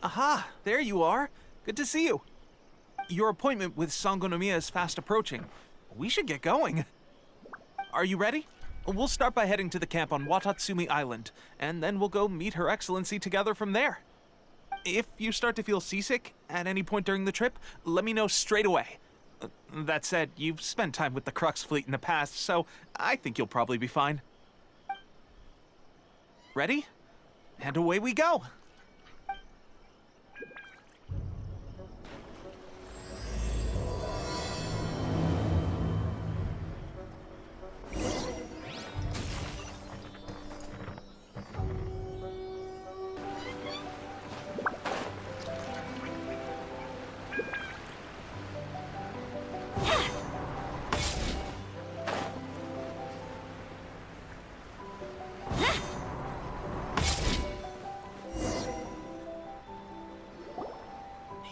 Aha, there you are. Good to see you. Your appointment with Sangonomiya is fast approaching. We should get going. Are you ready? We'll start by heading to the camp on Watatsumi Island, and then we'll go meet Her Excellency together from there. If you start to feel seasick at any point during the trip, let me know straight away. That said, you've spent time with the Crux fleet in the past, so I think you'll probably be fine. Ready? And away we go!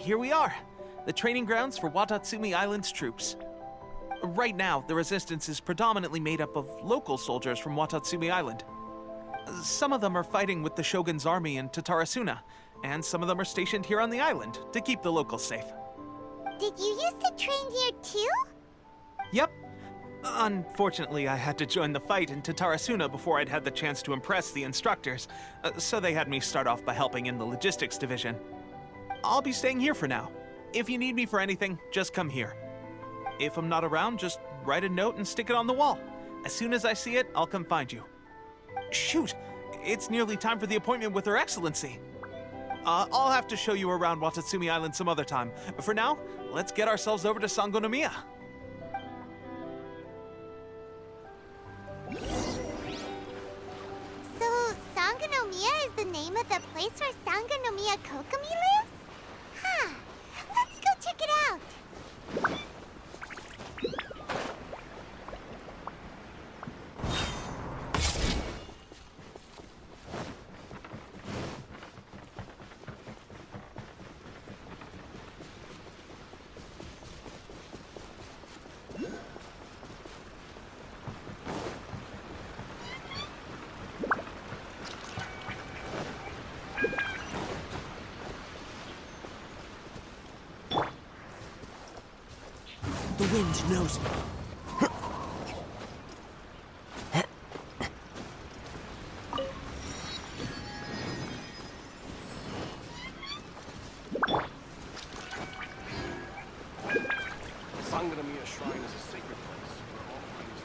Here we are, the training grounds for Watatsumi Island's troops. Right now, the resistance is predominantly made up of local soldiers from Watatsumi Island. Some of them are fighting with the Shogun's army in Tatarasuna, and some of them are stationed here on the island to keep the locals safe. Did you used to train here too? Yep. Unfortunately, I had to join the fight in Tatarasuna before I'd had the chance to impress the instructors, so they had me start off by helping in the logistics division. I'll be staying here for now. If you need me for anything, just come here. If I'm not around, just write a note and stick it on the wall. As soon as I see it, I'll come find you. Shoot! It's nearly time for the appointment with Her Excellency. I'll have to show you around Watatsumi Island some other time. For now, let's get ourselves over to Sangonomiya. So, Sangonomiya is the name of the place where Sangonomiya Kokomi lives? Huh. Let's go check it out. The wind knows me. Sangonomiya Shrine is a sacred place where all things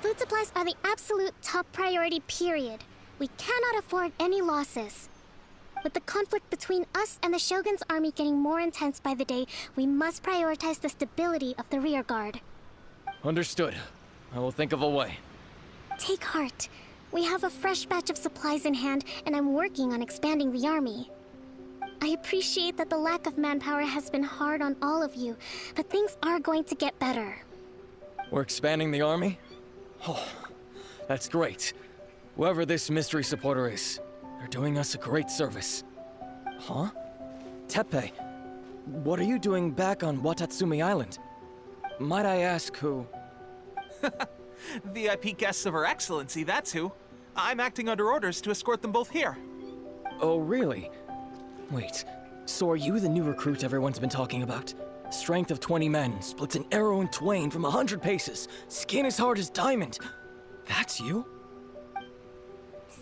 Food supplies are the absolute top priority, period. We cannot afford any losses. With the conflict between us and the Shogun's army getting more intense by the day, we must prioritize the stability of the rear guard. Understood. I will think of a way. Take heart. We have a fresh batch of supplies in hand, and I'm working on expanding the army. I appreciate that the lack of manpower has been hard on all of you, but things are going to get better. We're expanding the army? Oh, that's great. Whoever this mystery supporter is, they're doing us a great service. Huh? Teppei, what are you doing back on Watatsumi Island? Might I ask who? VIP guests of Her Excellency, that's who. I'm acting under orders to escort them both here. Oh, really? Wait, so are you the new recruit everyone's been talking about? Strength of 20 men, splits an arrow in twain from 100 paces, skin as hard as diamond. That's you?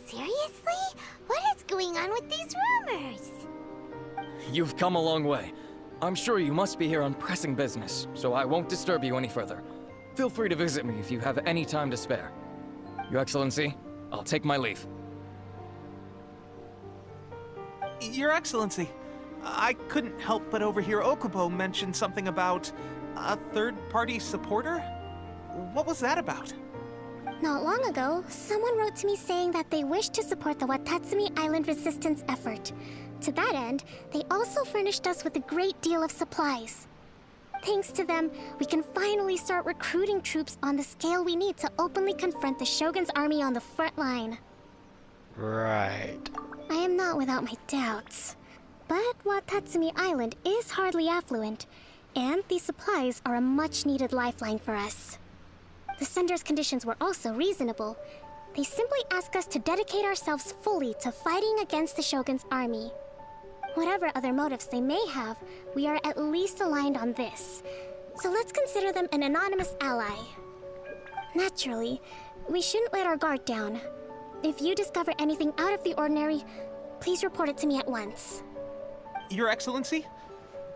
Seriously? What is going on with these rumors? You've come a long way. I'm sure you must be here on pressing business, so I won't disturb you any further. Feel free to visit me if you have any time to spare. Your Excellency, I'll take my leave. Your Excellency, I couldn't help but overhear Okubo mention something about a third-party supporter? What was that about? Not long ago, someone wrote to me saying that they wish to support the Watatsumi Island resistance effort. To that end, they also furnished us with a great deal of supplies. Thanks to them, we can finally start recruiting troops on the scale we need to openly confront the Shogun's army on the front line. Right. I am not without my doubts. But Watatsumi Island is hardly affluent, and these supplies are a much-needed lifeline for us. The sender's conditions were also reasonable. They simply ask us to dedicate ourselves fully to fighting against the Shogun's army. Whatever other motives they may have, we are at least aligned on this. So let's consider them an anonymous ally. Naturally, we shouldn't let our guard down. If you discover anything out of the ordinary, please report it to me at once. Your Excellency,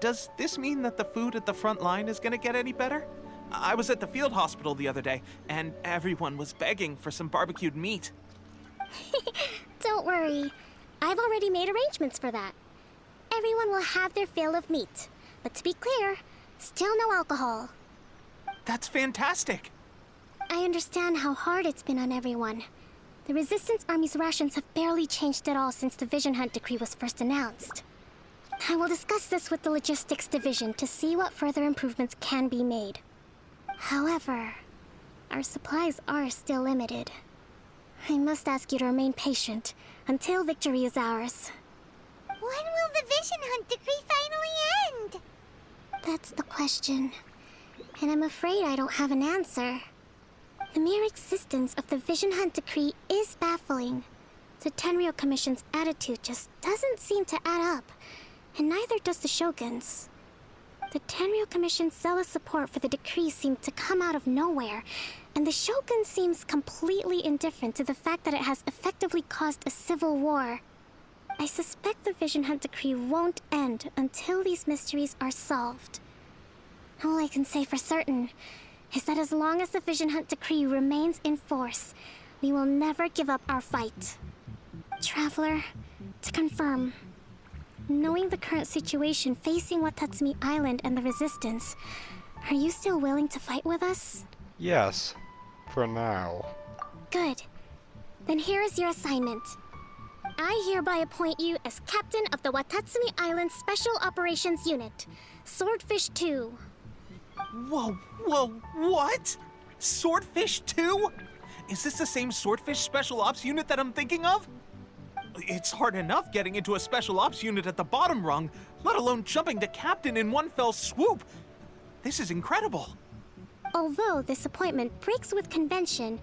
does this mean that the food at the front line is gonna get any better? I was at the field hospital the other day, and everyone was begging for some barbecued meat. Don't worry. I've already made arrangements for that. Everyone will have their fill of meat. But to be clear, still no alcohol. That's fantastic! I understand how hard it's been on everyone. The Resistance Army's rations have barely changed at all since the Vision Hunt decree was first announced. I will discuss this with the Logistics Division to see what further improvements can be made. However, our supplies are still limited. I must ask you to remain patient until victory is ours. When will the Vision Hunt decree finally end? That's the question. And I'm afraid I don't have an answer. The mere existence of the Vision Hunt decree is baffling. The Tenryou Commission's attitude just doesn't seem to add up, and neither does the Shogun's. The Tenryou Commission's zealous support for the decree seemed to come out of nowhere, and the Shogun seems completely indifferent to the fact that it has effectively caused a civil war. I suspect the Vision Hunt decree won't end until these mysteries are solved. All I can say for certain is that as long as the Vision Hunt decree remains in force, we will never give up our fight. Traveler, to confirm, knowing the current situation facing Watatsumi Island and the Resistance, are you still willing to fight with us? Yes, for now. Good. Then here is your assignment. I hereby appoint you as captain of the Watatsumi Island Special Operations Unit, Swordfish 2. Whoa, what? Swordfish 2? Is this the same Swordfish Special Ops unit that I'm thinking of? It's hard enough getting into a Special Ops unit at the bottom rung, let alone jumping to captain in one fell swoop. This is incredible. Although this appointment breaks with convention,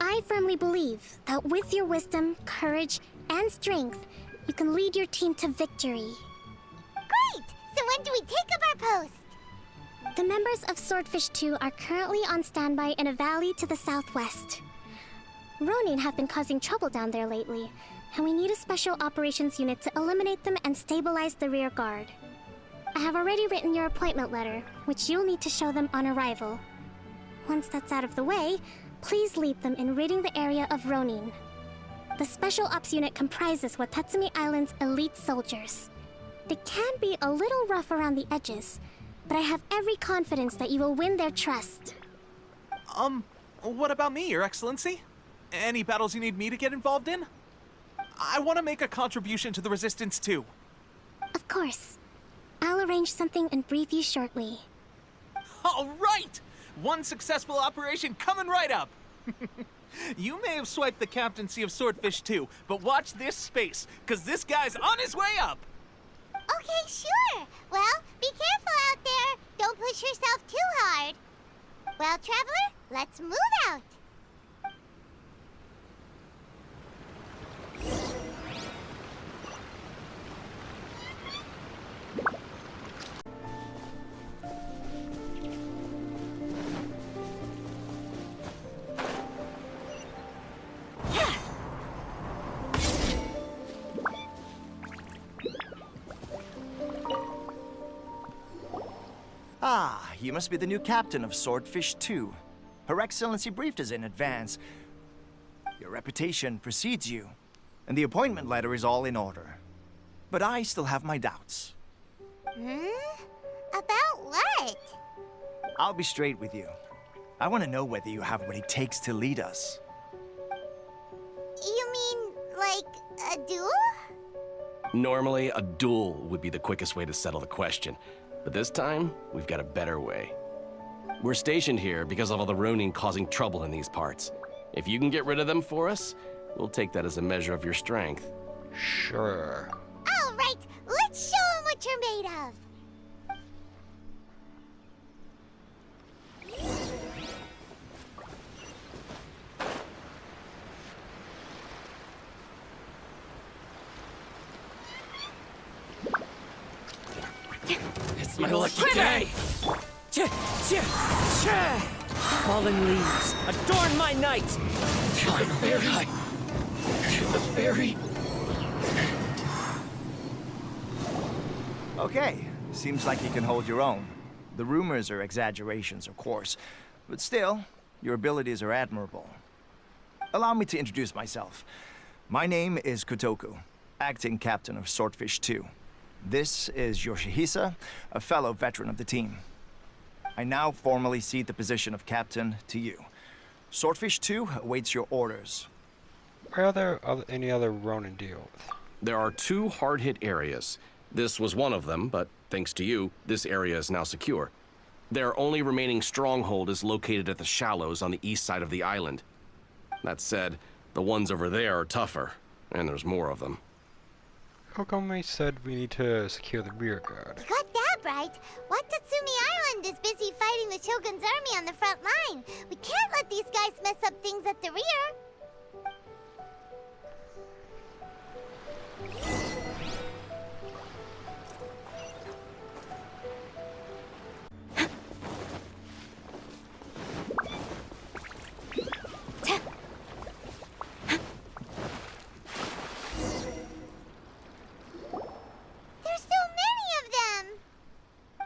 I firmly believe that with your wisdom, courage, and strength, you can lead your team to victory. Great! So when do we take up our post? The members of Swordfish 2 are currently on standby in a valley to the southwest. Ronin have been causing trouble down there lately, and we need a special operations unit to eliminate them and stabilize the rear guard. I have already written your appointment letter, which you'll need to show them on arrival. Once that's out of the way, please lead them in ridding the area of Ronin. The Special Ops unit comprises Watatsumi Island's elite soldiers. They can be a little rough around the edges, but I have every confidence that you will win their trust. What about me, Your Excellency? Any battles you need me to get involved in? I want to make a contribution to the Resistance too. Of course. I'll arrange something and brief you shortly. All right! One successful operation coming right up! You may have swiped the captaincy of Swordfish 2, but watch this space, because this guy's on his way up! Okay, sure. Well, be careful out there. Don't push yourself too hard. Well, Traveler, let's move out. Ah, you must be the new captain of Swordfish 2. Her Excellency briefed us in advance. Your reputation precedes you, and the appointment letter is all in order. But I still have my doubts. About what? I'll be straight with you. I want to know whether you have what it takes to lead us. You mean, like, a duel? Normally, a duel would be the quickest way to settle the question. But this time, we've got a better way. We're stationed here because of all the Ronin causing trouble in these parts. If you can get rid of them for us, we'll take that as a measure of your strength. Sure. All right, let's made of? It's my lucky day! Fallen leaves, adorn my night! Finally, to the ferry. Okay, seems like you can hold your own. The rumors are exaggerations, of course, but still, your abilities are admirable. Allow me to introduce myself. My name is Kotoku, acting captain of Swordfish 2. This is Yoshihisa, a fellow veteran of the team. I now formally cede the position of captain to you. Swordfish 2 awaits your orders. Are there any other Ronin deal with? There are 2 hard-hit areas. This was one of them, but thanks to you, this area is now secure. Their only remaining stronghold is located at the shallows on the east side of the island. That said, the ones over there are tougher, and there's more of them. Kokomi said we need to secure the rear guard. You got that right. Watatsumi Island is busy fighting the Shogun's army on the front line. We can't let these guys mess up things at the rear.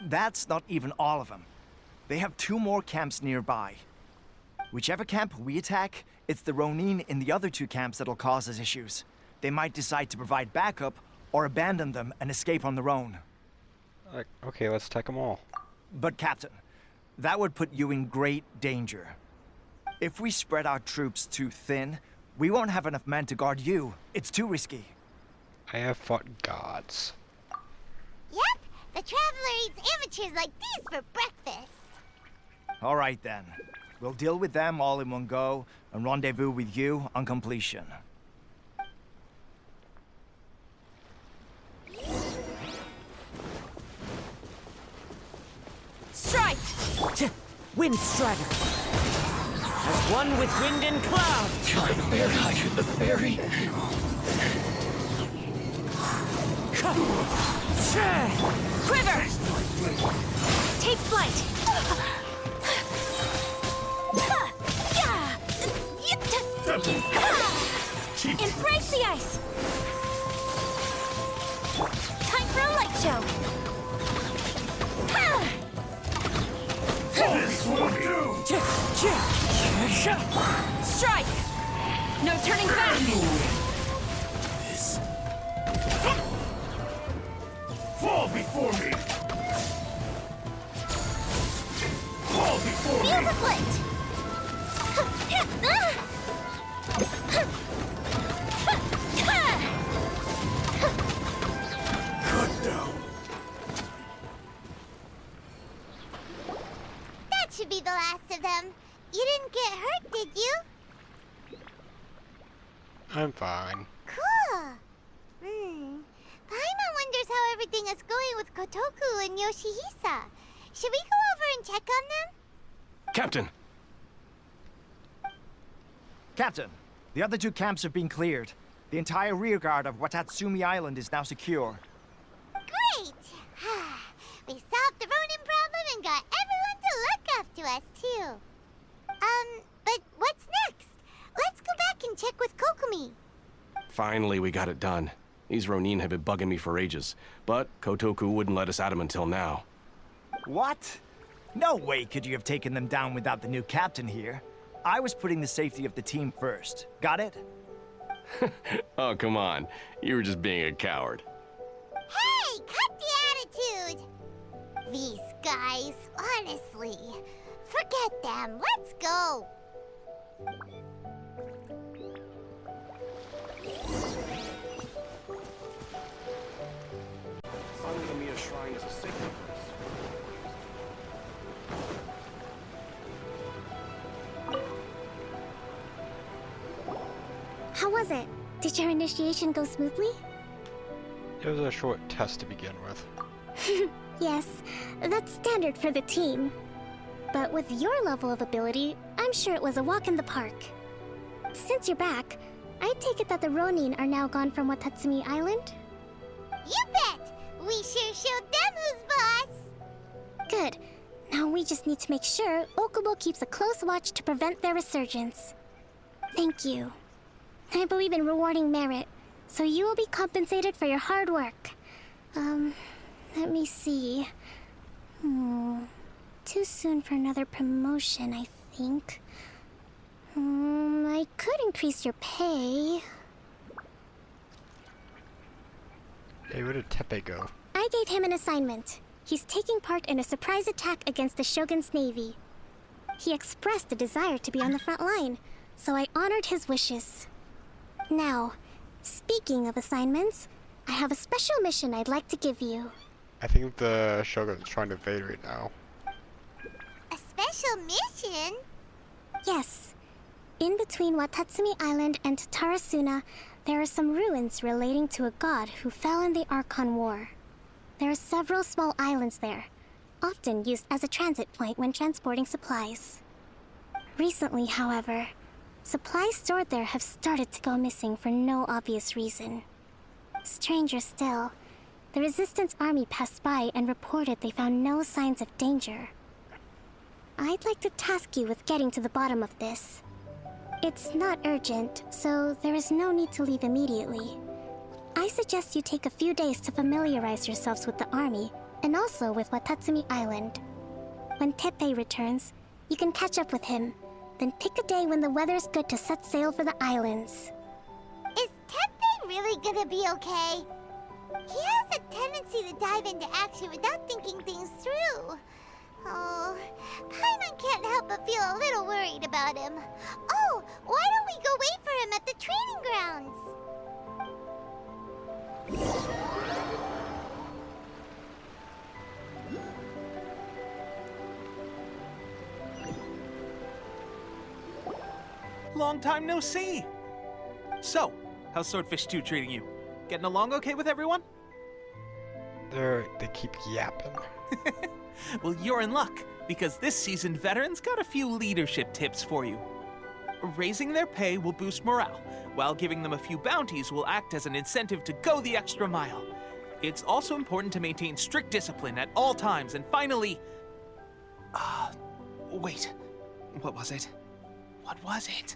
That's not even all of them. They have 2 more camps nearby. Whichever camp we attack, it's the Ronin in the other 2 camps that'll cause us issues. They might decide to provide backup or abandon them and escape on their own. Okay, let's attack them all. But Captain, that would put you in great danger. If we spread our troops too thin, we won't have enough men to guard you. It's too risky. I have fought gods. Yep, the Traveler eats amateurs like these for breakfast. All right then. We'll deal with them all in one go and rendezvous with you on completion. Strike! Wind Strider! As one with wind and cloud! Time bear high to the ferry. Quiver! Take flight! Embrace the ice! Time for a light show! Strike! No turning back! Fall before me! Fall before Feel me! the split! Cut down! That should be the last of them. You didn't get hurt, did you? I'm fine. Cool. Paimon wonders how everything is going with Kotoku and Yoshihisa. Should we go over and check on them? Captain! Captain, the other 2 camps have been cleared. The entire rearguard of Watatsumi Island is now secure. Great! We solved the Ronin problem and got everyone to look after us, too. But what's next? Let's go back and check with Kokomi. Finally, we got it done. These Ronin have been bugging me for ages, but Kotoku wouldn't let us at him until now. What? No way could you have taken them down without the new captain here. I was putting the safety of the team first. Got it? Oh, come on. You were just being a coward. Hey, cut the attitude! These guys, honestly. Forget them. Let's go. Sangonomiya Shrine is a sacred place. How was it? Did your initiation go smoothly? It was a short test to begin with. Yes, that's standard for the team. But with your level of ability, I'm sure it was a walk in the park. Since you're back, I take it that the Ronin are now gone from Watatsumi Island? You bet! We sure showed them who's boss! Good. Now we just need to make sure Okubo keeps a close watch to prevent their resurgence. Thank you. I believe in rewarding merit, so you will be compensated for your hard work. Let me see. Too soon for another promotion, I think. I could increase your pay. Hey, where did Tepe go? I gave him an assignment. He's taking part in a surprise attack against the Shogun's navy. He expressed a desire to be on the front line, so I honored his wishes. Now, speaking of assignments, I have a special mission I'd like to give you. I think the Shogun's trying to invade right now. A special mission? Yes. In between Watatsumi Island and Tarasuna, there are some ruins relating to a god who fell in the Archon War. There are several small islands there, often used as a transit point when transporting supplies. Recently, however, supplies stored there have started to go missing for no obvious reason. Stranger still, the Resistance army passed by and reported they found no signs of danger. I'd like to task you with getting to the bottom of this. It's not urgent, so there is no need to leave immediately. I suggest you take a few days to familiarize yourselves with the army, and also with Watatsumi Island. When Tepe returns, you can catch up with him, then pick a day when the weather's good to set sail for the islands. Is Tepe really gonna be okay? He has a tendency to dive into action without thinking things through. Oh, Paimon can't help but feel a little worried about him. Oh, why don't we go wait for him at the training grounds? Long time no see! So, how's Swordfish 2 treating you? Getting along okay with everyone? They keep yapping. Well, you're in luck, because this seasoned veteran's got a few leadership tips for you. Raising their pay will boost morale, while giving them a few bounties will act as an incentive to go the extra mile. It's also important to maintain strict discipline at all times, and finally... wait. What was it? What was it?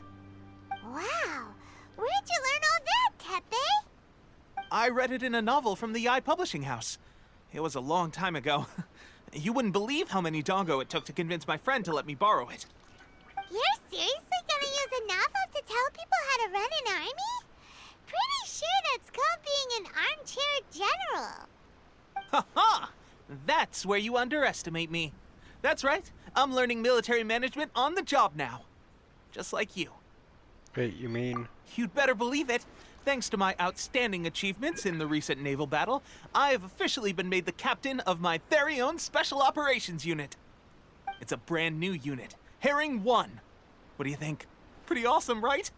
Wow, where'd you learn all that, Tepe? I read it in a novel from the Publishing House. It was a long time ago. You wouldn't believe how many doggo it took to convince my friend to let me borrow it. You're seriously gonna use a novel to tell people how to run an army? Pretty sure that's called being an armchair general. Ha ha! That's where you underestimate me. That's right. I'm learning military management on the job now. Just like you. Wait, you mean? You'd better believe it. Thanks to my outstanding achievements in the recent naval battle, I have officially been made the captain of my very own Special Operations Unit. It's a brand new unit, Herring 1. What do you think? Pretty awesome, right?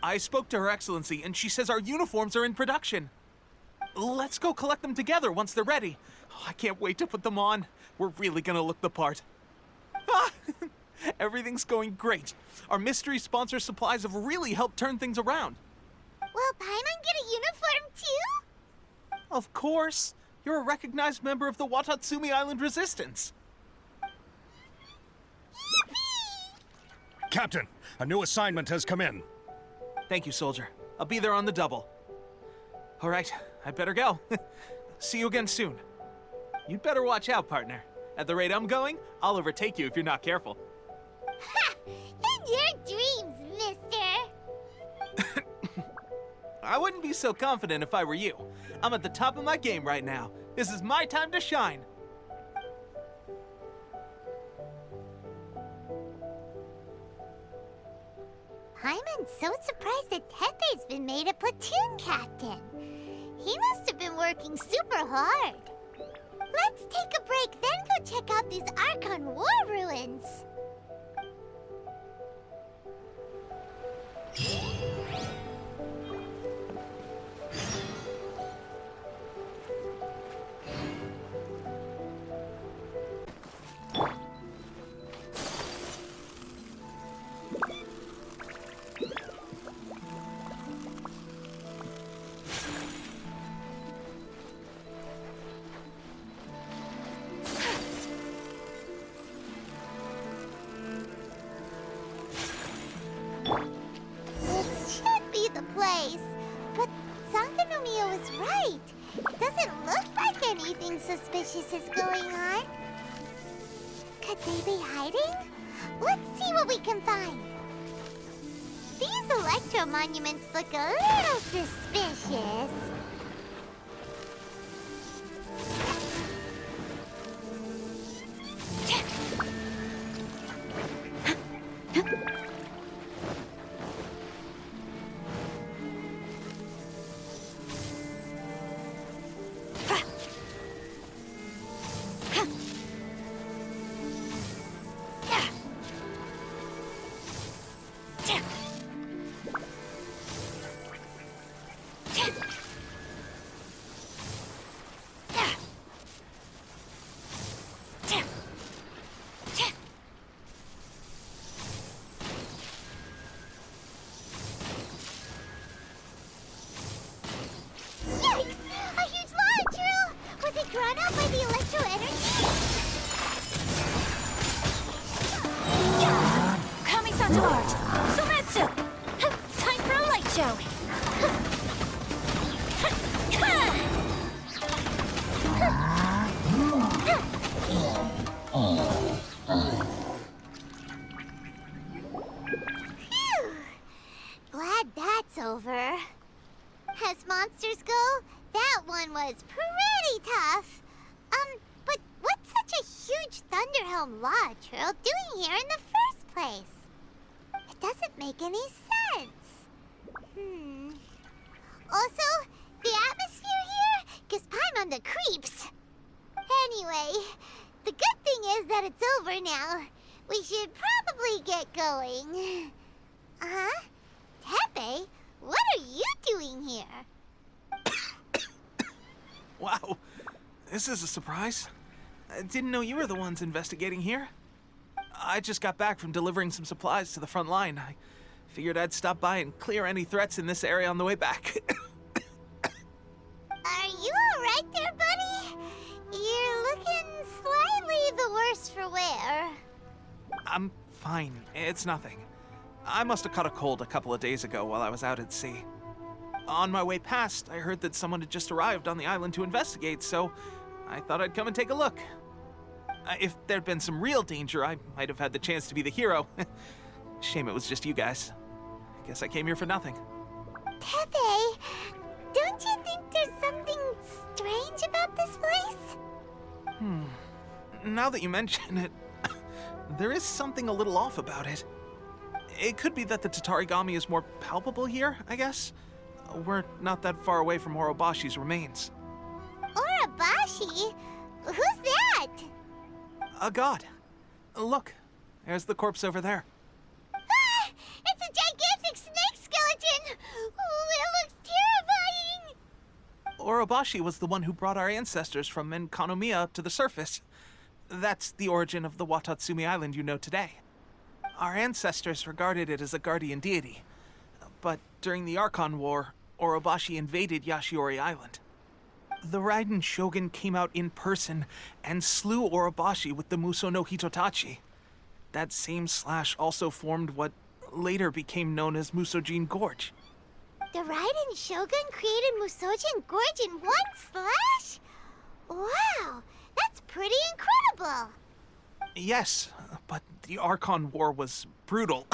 I spoke to Her Excellency, and she says our uniforms are in production. Let's go collect them together once they're ready. Oh, I can't wait to put them on. We're really gonna look the part. Ah! Everything's going great. Our mystery sponsor supplies have really helped turn things around. Will Paimon get a uniform too? Of course. You're a recognized member of the Watatsumi Island Resistance. Yippee! Captain, a new assignment has come in. Thank you, soldier. I'll be there on the double. All right, I'd better go. See you again soon. You'd better watch out, partner. At the rate I'm going, I'll overtake you if you're not careful. Ha! In your dreams, mister! I wouldn't be so confident if I were you. I'm at the top of my game right now. This is my time to shine. Paimon's so surprised that Tepe's been made a platoon captain. He must have been working super hard. Let's take a break, then go check out these Archon War ruins. on. Could they be hiding? Let's see what we can find. These electro monuments look a little suspicious. Glad that's over. As monsters go, that one was pretty tough. But what's such a huge Thunderhelm Lodge Trill doing here in the first place? It doesn't make any sense. Also, the atmosphere here gives Paimon the creeps. Anyway, the good thing is that it's over now. We should probably get going. Huh? Tepe, what are you doing here? Wow, this is a surprise. I didn't know you were the ones investigating here. I just got back from delivering some supplies to the front line. I figured I'd stop by and clear any threats in this area on the way back. Are you alright there, buddy? You're looking slightly the worse for wear. I'm fine. It's nothing. I must have caught a cold a couple of days ago while I was out at sea. On my way past, I heard that someone had just arrived on the island to investigate, so I thought I'd come and take a look. If there'd been some real danger, I might have had the chance to be the hero. Shame it was just you guys. Guess I came here for nothing. Tepe, don't you think there's something strange about this place? Now that you mention it, there is something a little off about it. It could be that the Tatarigami is more palpable here, I guess. We're not that far away from Orobashi's remains. Orobashi? Who's that? A god. Look, there's the corpse over there. Ah! It's a gigantic snake skeleton! Oh, it looks terrifying! Orobashi was the one who brought our ancestors from Enkanomiya up to the surface. That's the origin of the Watatsumi Island you know today. Our ancestors regarded it as a guardian deity. But during the Archon War, Orobashi invaded Yashiori Island. The Raiden Shogun came out in person and slew Orobashi with the Muso no Hitotachi. That same slash also formed what later became known as Musojin Gorge. The Raiden Shogun created Musojin Gorge in one slash? Wow, that's pretty incredible! Yes, but the Archon War was brutal.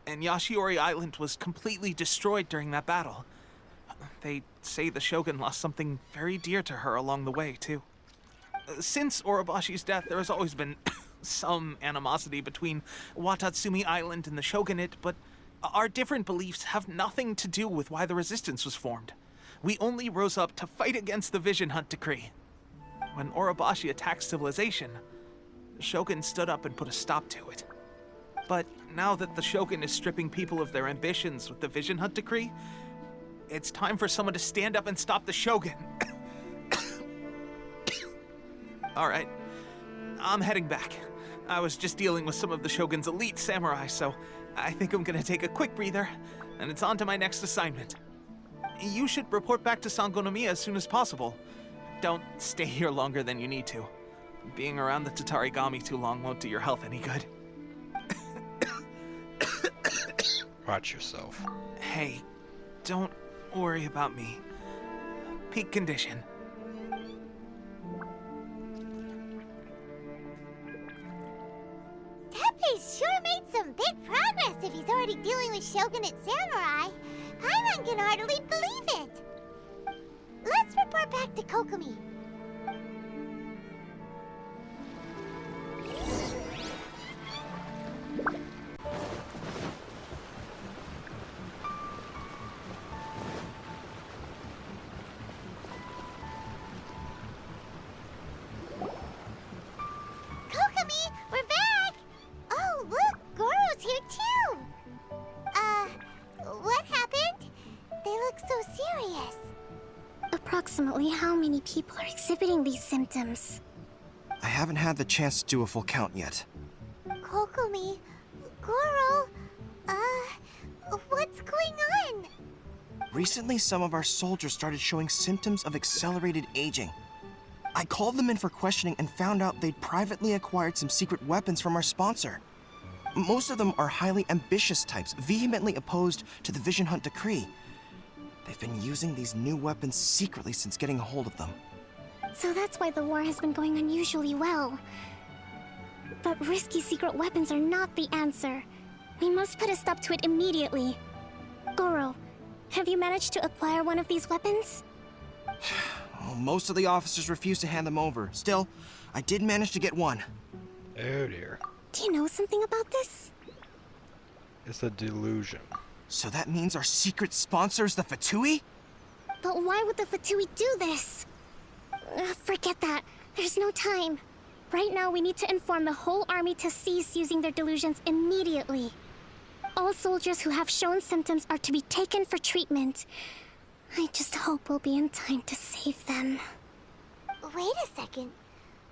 And Yashiori Island was completely destroyed during that battle. They say the Shogun lost something very dear to her along the way, too. Since Orobashi's death, there has always been some animosity between Watatsumi Island and the Shogunate, but our different beliefs have nothing to do with why the resistance was formed. We only rose up to fight against the Vision Hunt Decree. When Orobashi attacked civilization, the Shogun stood up and put a stop to it. But now that the Shogun is stripping people of their ambitions with the Vision Hunt Decree, it's time for someone to stand up and stop the Shogun. All right, I'm heading back. I was just dealing with some of the Shogun's elite samurai, so I think I'm gonna take a quick breather, and it's on to my next assignment. You should report back to Sangonomiya as soon as possible. Don't stay here longer than you need to. Being around the Tatarigami too long won't do your health any good. Watch yourself. Hey, don't worry about me. Peak condition. Feeesh sure made some big progress if he's already dealing with Shogunate Samurai. Paimon can hardly believe it. Let's report back to Kokomi. Kokomi, we're back! Oh, look, Goro's here too! What happened? They look so serious. Approximately how many people are exhibiting these symptoms? I haven't had the chance to do a full count yet. Kokomi, Goro, what's going on? Recently, some of our soldiers started showing symptoms of accelerated aging. I called them in for questioning and found out they'd privately acquired some secret weapons from our sponsor. Most of them are highly ambitious types, vehemently opposed to the Vision Hunt decree. They've been using these new weapons secretly since getting a hold of them. So that's why the war has been going unusually well. But risky secret weapons are not the answer. We must put a stop to it immediately. Goro, have you managed to acquire one of these weapons? Well, most of the officers refused to hand them over. Still, I did manage to get one. Oh dear. Do you know something about this? It's a delusion. So that means our secret sponsor is the Fatui? But why would the Fatui do this? Forget that. There's no time. Right now, we need to inform the whole army to cease using their delusions immediately. All soldiers who have shown symptoms are to be taken for treatment. I just hope we'll be in time to save them. Wait a second.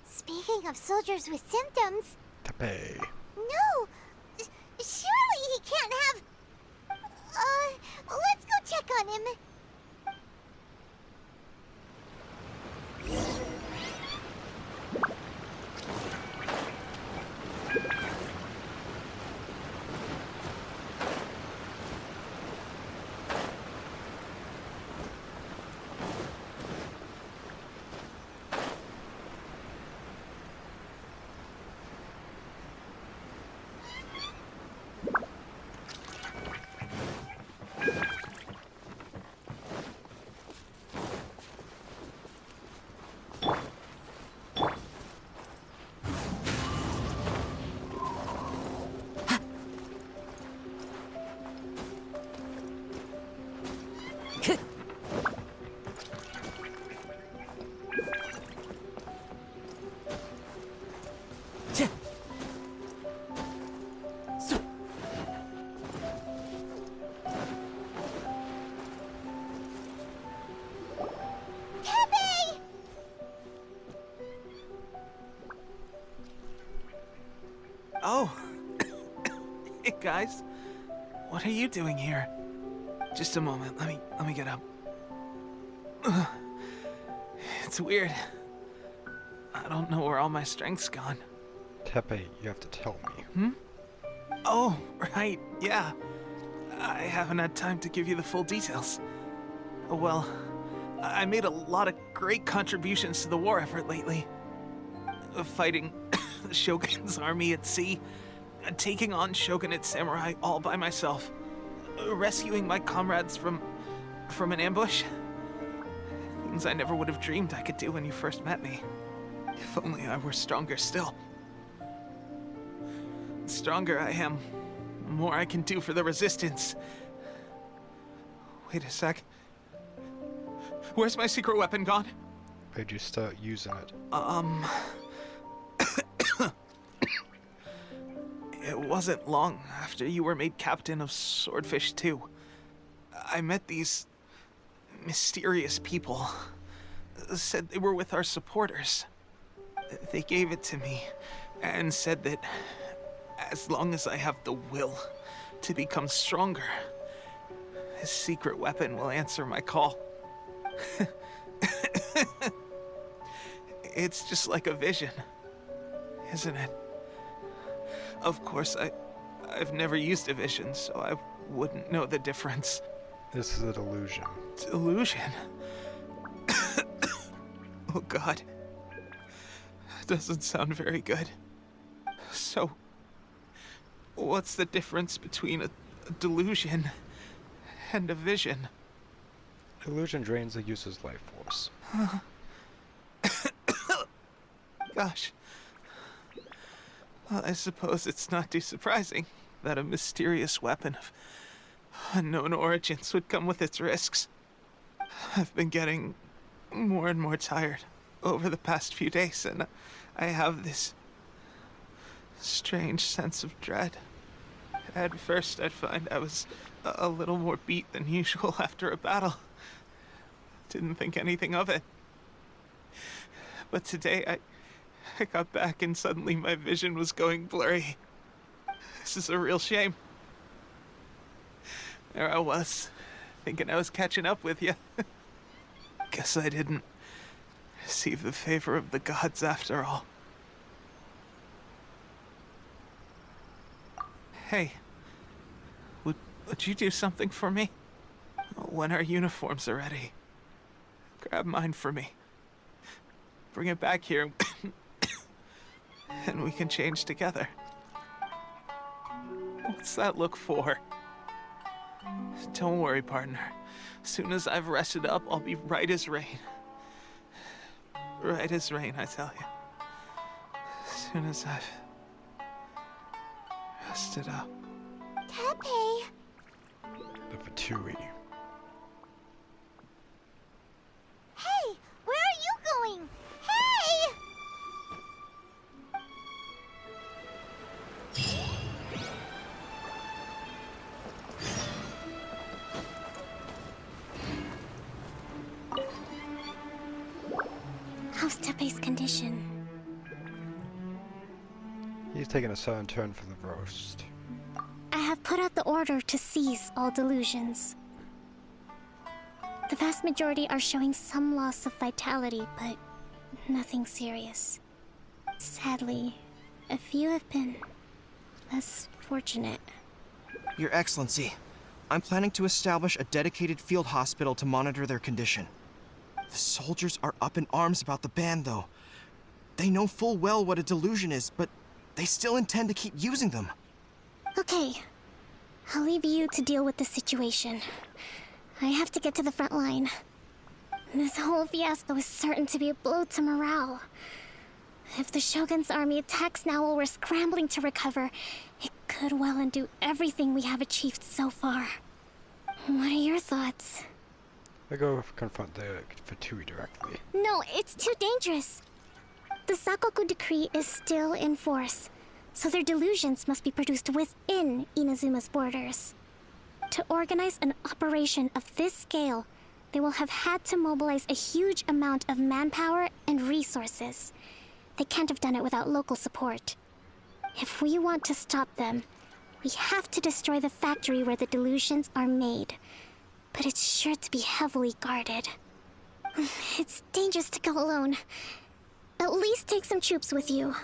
Speaking of soldiers with symptoms... Tepe. No! Surely he can't have... let's go check on him. Oh. Hey, guys. What are you doing here? Just a moment. Let me get up. It's weird. I don't know where all my strength's gone. Tepe, you have to tell me. Oh, right. Yeah. I haven't had time to give you the full details. Well, I made a lot of great contributions to the war effort lately. Fighting the Shogun's army at sea, taking on Shogunate samurai all by myself, rescuing my comrades from an ambush. Things I never would have dreamed I could do when you first met me. If only I were stronger still. The stronger I am, the more I can do for the Resistance. Wait a sec. Where's my secret weapon gone? Where'd you start using it? It wasn't long after you were made captain of Swordfish 2. I met these mysterious people. Said they were with our supporters. They gave it to me and said that as long as I have the will to become stronger, this secret weapon will answer my call. It's just like a vision, isn't it? Of course, I've never used a vision, so I wouldn't know the difference. This is a delusion. Delusion? Oh God. That doesn't sound very good. So what's the difference between a delusion and a vision? Illusion drains the user's life force. Gosh. Well, I suppose it's not too surprising that a mysterious weapon of unknown origins would come with its risks. I've been getting more and more tired over the past few days, and I have this strange sense of dread. At first, I'd find I was a little more beat than usual after a battle. Didn't think anything of it. But today, I got back and suddenly my vision was going blurry. This is a real shame. There I was, thinking I was catching up with you. Guess I didn't receive the favor of the gods after all. Hey, would you do something for me? When our uniforms are ready, grab mine for me. Bring it back here, and we can change together. What's that look for? Don't worry, partner. As soon as I've rested up, I'll be right as rain. Right as rain, I tell you. As soon as I've rested up. Tepe! The Fatui. Hey! Where are you going? Hey! How's Tepe's condition? He's taking a sudden turn for the roast. I have put out the order to cease all delusions. The vast majority are showing some loss of vitality, but nothing serious. Sadly, a few have been less fortunate. Your Excellency, I'm planning to establish a dedicated field hospital to monitor their condition. The soldiers are up in arms about the ban, though. They know full well what a delusion is, but they still intend to keep using them. Okay, I'll leave you to deal with the situation. I have to get to the front line. This whole fiasco is certain to be a blow to morale. If the Shogun's army attacks now while we're scrambling to recover, it could well undo everything we have achieved so far. What are your thoughts? I go confront the Fatui directly. No, it's too dangerous. The Sakoku decree is still in force, so their delusions must be produced within Inazuma's borders. To organize an operation of this scale, they will have had to mobilize a huge amount of manpower and resources. They can't have done it without local support. If we want to stop them, we have to destroy the factory where the delusions are made. But it's sure to be heavily guarded. It's dangerous to go alone. At least take some troops with you.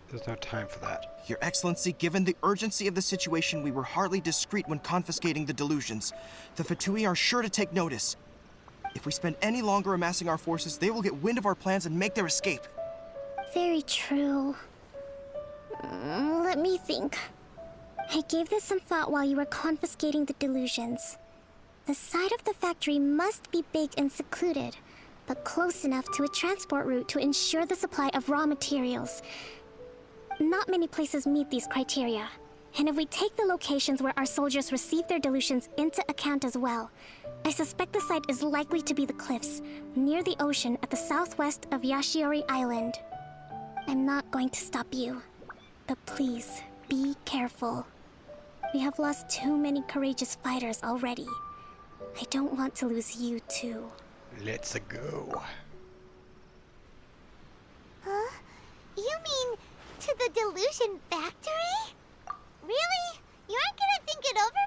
There's no time for that. Your Excellency, given the urgency of the situation, we were hardly discreet when confiscating the delusions. The Fatui are sure to take notice. If we spend any longer amassing our forces, they will get wind of our plans and make their escape. Very true. Let me think. I gave this some thought while you were confiscating the delusions. The side of the factory must be big and secluded, but close enough to a transport route to ensure the supply of raw materials. Not many places meet these criteria, and if we take the locations where our soldiers receive their delusions into account as well, I suspect the site is likely to be the cliffs, near the ocean at the southwest of Yashiori Island. I'm not going to stop you, but please, be careful. We have lost too many courageous fighters already. I don't want to lose you too. Let's go. Huh? You mean to the delusion factory? Really? You aren't gonna think it over